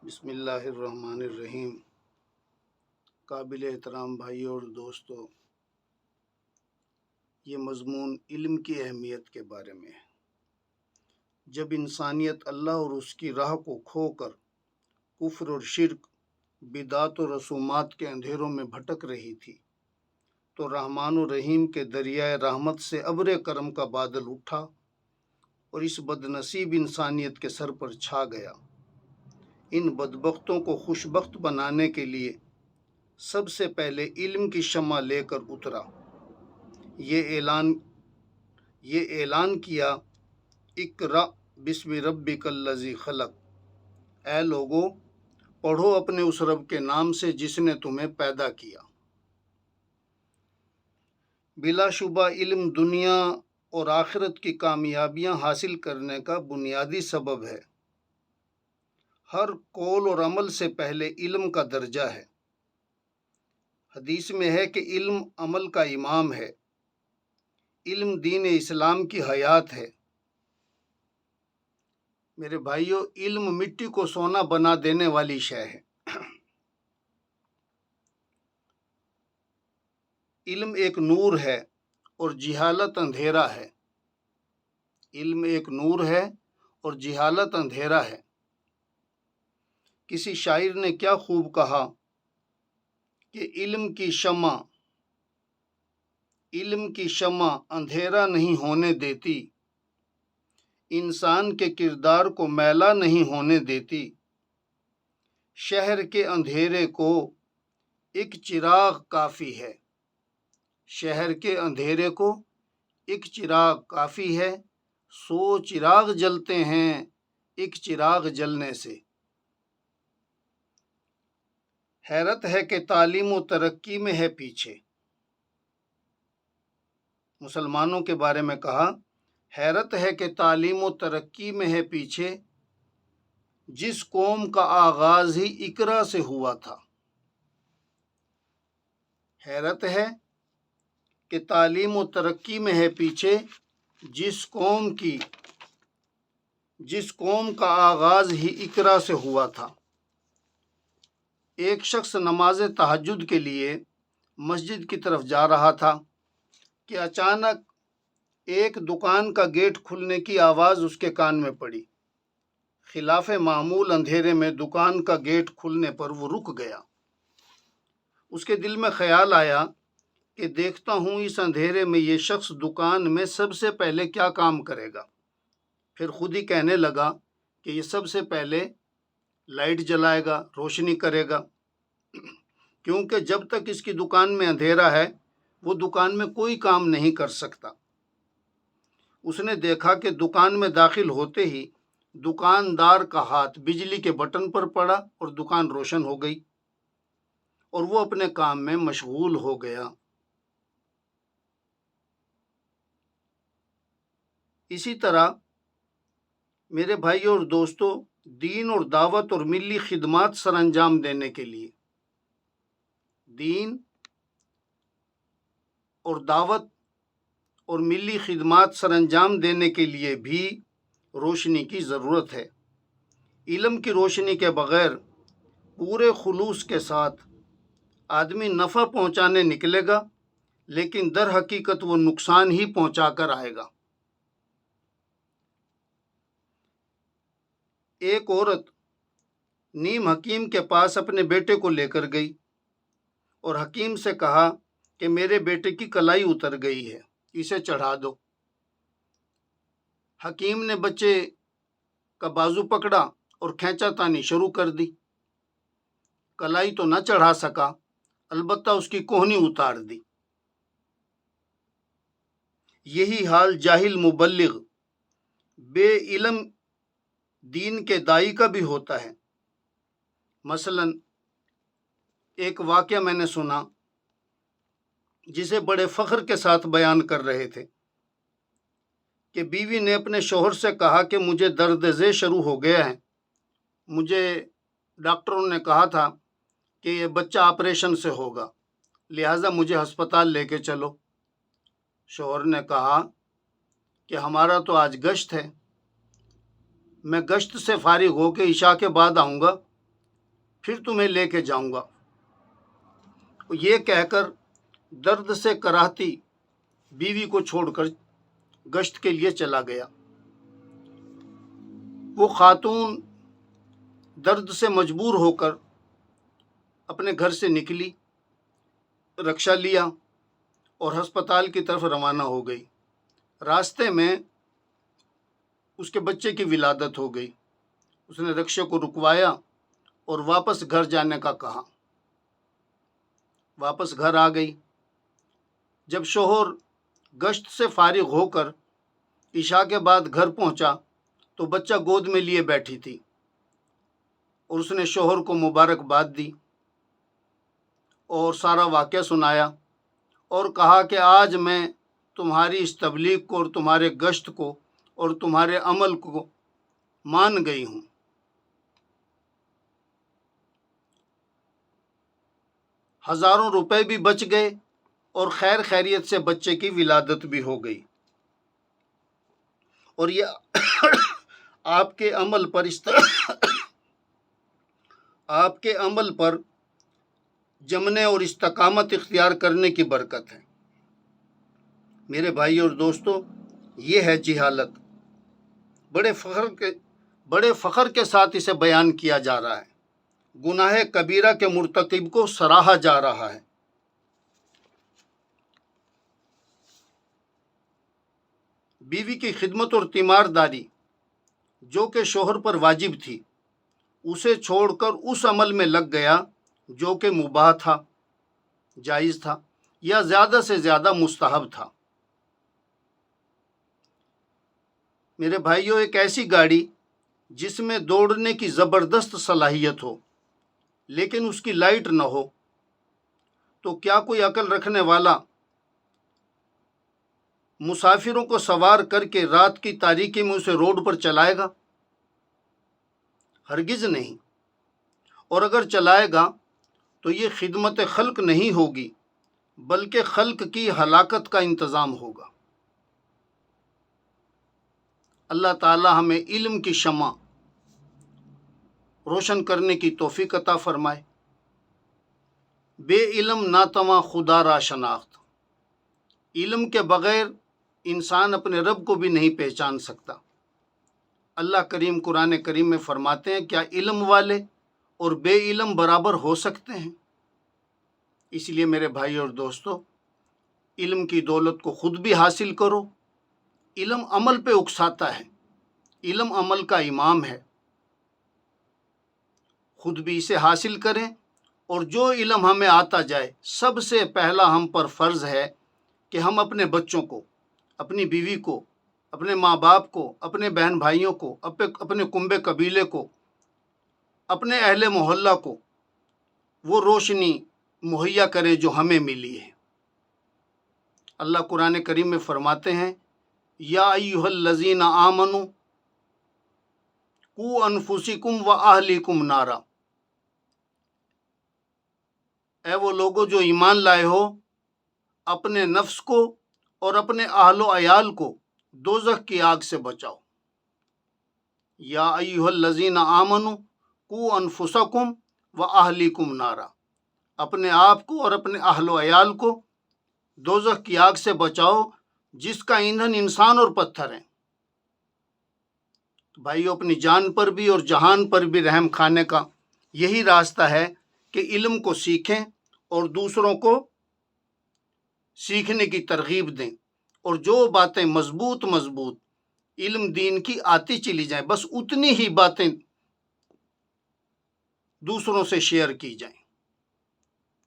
بسم اللہ الرحمن الرحیم۔ قابل احترام بھائیوں اور دوستوں، یہ مضمون علم کی اہمیت کے بارے میں ہے۔ جب انسانیت اللہ اور اس کی راہ کو کھو کر کفر اور شرک، بدعت و رسومات کے اندھیروں میں بھٹک رہی تھی، تو رحمان و رحیم کے دریائے رحمت سے ابر کرم کا بادل اٹھا اور اس بدنصیب انسانیت کے سر پر چھا گیا۔ ان بدبختوں کو خوشبخت بنانے کے لیے سب سے پہلے علم کی شمع لے کر اترا۔ یہ اعلان کیا، اقرأ بسم ربک الذی خلق، اے لوگو پڑھو اپنے اس رب کے نام سے جس نے تمہیں پیدا کیا۔ بلا شبہ علم دنیا اور آخرت کی کامیابیاں حاصل کرنے کا بنیادی سبب ہے۔ ہر قول اور عمل سے پہلے علم کا درجہ ہے۔ حدیث میں ہے کہ علم عمل کا امام ہے، علم دین اسلام کی حیات ہے۔ میرے بھائیو، علم مٹی کو سونا بنا دینے والی شے ہے۔ علم ایک نور ہے اور جہالت اندھیرا ہے۔ علم ایک نور ہے اور جہالت اندھیرا ہے۔ کسی شاعر نے کیا خوب کہا کہ علم کی شمع اندھیرا نہیں ہونے دیتی، انسان کے کردار کو میلا نہیں ہونے دیتی، شہر کے اندھیرے کو ایک چراغ کافی ہے، شہر کے اندھیرے کو ایک چراغ کافی ہے، 100 چراغ جلتے ہیں ایک چراغ جلنے سے۔ حیرت ہے کہ تعلیم و ترقی میں ہے پیچھے۔ مسلمانوں کے بارے میں کہا، حیرت ہے کہ تعلیم و ترقی میں ہے پیچھے، جس قوم کا آغاز ہی اقرا سے ہوا تھا۔ حیرت ہے کہ تعلیم و ترقی میں ہے پیچھے، جس قوم کا آغاز ہی اقرا سے ہوا تھا۔ ایک شخص نماز تہجد کے لیے مسجد کی طرف جا رہا تھا کہ اچانک ایک دکان کا گیٹ کھلنے کی آواز اس کے کان میں پڑی۔ خلاف معمول اندھیرے میں دکان کا گیٹ کھلنے پر وہ رک گیا۔ اس کے دل میں خیال آیا کہ دیکھتا ہوں اس اندھیرے میں یہ شخص دکان میں سب سے پہلے کیا کام کرے گا۔ پھر خود ہی کہنے لگا کہ یہ سب سے پہلے لائٹ جلائے گا، روشنی کرے گا، کیونکہ جب تک اس کی دکان میں اندھیرا ہے وہ دکان میں کوئی کام نہیں کر سکتا۔ اس نے دیکھا کہ دکان میں داخل ہوتے ہی دکاندار کا ہاتھ بجلی کے بٹن پر پڑا اور دکان روشن ہو گئی اور وہ اپنے کام میں مشغول ہو گیا۔ اسی طرح میرے بھائیوں اور دوستوں، دین اور دعوت اور ملی خدمات سر انجام دینے کے لیے، دین اور دعوت اور ملی خدمات سر انجام دینے کے لیے بھی روشنی کی ضرورت ہے۔ علم کی روشنی کے بغیر پورے خلوص کے ساتھ آدمی نفع پہنچانے نکلے گا، لیکن در حقیقت وہ نقصان ہی پہنچا کر آئے گا۔ ایک عورت نیم حکیم کے پاس اپنے بیٹے کو لے کر گئی اور حکیم سے کہا کہ میرے بیٹے کی کلائی اتر گئی ہے، اسے چڑھا دو۔ حکیم نے بچے کا بازو پکڑا اور کھینچا تانی شروع کر دی۔ کلائی تو نہ چڑھا سکا، البتہ اس کی کوہنی اتار دی۔ یہی حال جاہل مبلغ، بے علم دین کے داعی کا بھی ہوتا ہے۔ مثلا ایک واقعہ میں نے سنا جسے بڑے فخر کے ساتھ بیان کر رہے تھے کہ بیوی نے اپنے شوہر سے کہا کہ مجھے درد ذیل شروع ہو گیا ہے، مجھے ڈاکٹروں نے کہا تھا کہ یہ بچہ آپریشن سے ہوگا، لہٰذا مجھے ہسپتال لے کے چلو۔ شوہر نے کہا کہ ہمارا تو آج گشت ہے، میں گشت سے فارغ ہو کے عشاء کے بعد آؤں گا، پھر تمہیں لے کے جاؤں گا۔ یہ کہہ کر درد سے کراہتی بیوی کو چھوڑ کر گشت کے لیے چلا گیا۔ وہ خاتون درد سے مجبور ہو کر اپنے گھر سے نکلی، رکشہ لیا اور ہسپتال کی طرف روانہ ہو گئی۔ راستے میں اس کے بچے کی ولادت ہو گئی۔ اس نے رکشے کو رکوایا اور واپس گھر جانے کا کہا۔ واپس گھر آ گئی۔ جب شوہر گشت سے فارغ ہو کر عشاء کے بعد گھر پہنچا تو بچہ گود میں لیے بیٹھی تھی اور اس نے شوہر کو مبارکباد دی اور سارا واقعہ سنایا اور کہا کہ آج میں تمہاری اس تبلیغ کو اور تمہارے گشت کو اور تمہارے عمل کو مان گئی ہوں۔ ہزاروں روپے بھی بچ گئے اور خیر خیریت سے بچے کی ولادت بھی ہو گئی، اور یہ آپ کے عمل پر جمنے اور استقامت اختیار کرنے کی برکت ہے۔ میرے بھائی اور دوستو، یہ ہے جہالت۔ بڑے فخر کے ساتھ اسے بیان کیا جا رہا ہے۔ گناہ کبیرہ کے مرتکب کو سراہا جا رہا ہے۔ بیوی کی خدمت اور تیمارداری جو کہ شوہر پر واجب تھی، اسے چھوڑ کر اس عمل میں لگ گیا جو کہ مباح تھا، جائز تھا یا زیادہ سے زیادہ مستحب تھا۔ میرے بھائیوں، ایک ایسی گاڑی جس میں دوڑنے کی زبردست صلاحیت ہو لیکن اس کی لائٹ نہ ہو، تو کیا کوئی عقل رکھنے والا مسافروں کو سوار کر کے رات کی تاریکی میں اسے روڈ پر چلائے گا؟ ہرگز نہیں۔ اور اگر چلائے گا تو یہ خدمت خلق نہیں ہوگی بلکہ خلق کی ہلاکت کا انتظام ہوگا۔ اللہ تعالی ہمیں علم کی شمع روشن کرنے کی توفیق عطا فرمائے۔ بے علم ناتواں خدا را شناخت۔ علم کے بغیر انسان اپنے رب کو بھی نہیں پہچان سکتا۔ اللہ کریم قرآن کریم میں فرماتے ہیں، کیا علم والے اور بے علم برابر ہو سکتے ہیں؟ اس لیے میرے بھائی اور دوستو، علم کی دولت کو خود بھی حاصل کرو۔ علم عمل پہ اکساتا ہے، علم عمل کا امام ہے۔ خود بھی اسے حاصل کریں، اور جو علم ہمیں آتا جائے، سب سے پہلا ہم پر فرض ہے کہ ہم اپنے بچوں کو، اپنی بیوی کو، اپنے ماں باپ کو، اپنے بہن بھائیوں کو، اپنے کنبے قبیلے کو، اپنے اہل محلہ کو وہ روشنی مہیا کریں جو ہمیں ملی ہے۔ اللہ قرآن کریم میں فرماتے ہیں، یا ایھا الذین آمنوا قوا انفسکم واہلیکم نارا۔ اے وہ لوگو جو ایمان لائے ہو، اپنے نفس کو اور اپنے اہل و عیال کو دوزخ کی آگ سے بچاؤ۔ یا ایھا الذین آمنوا قوا انفسکم واہلیکم نارا۔ اپنے آپ کو اور اپنے اہل و عیال کو دوزخ کی آگ سے بچاؤ جس کا ایندھن انسان اور پتھر ہیں۔ بھائیو، اپنی جان پر بھی اور جہان پر بھی رحم کھانے کا یہی راستہ ہے کہ علم کو سیکھیں اور دوسروں کو سیکھنے کی ترغیب دیں، اور جو باتیں مضبوط علم دین کی آتی چلی جائیں، بس اتنی ہی باتیں دوسروں سے شیئر کی جائیں۔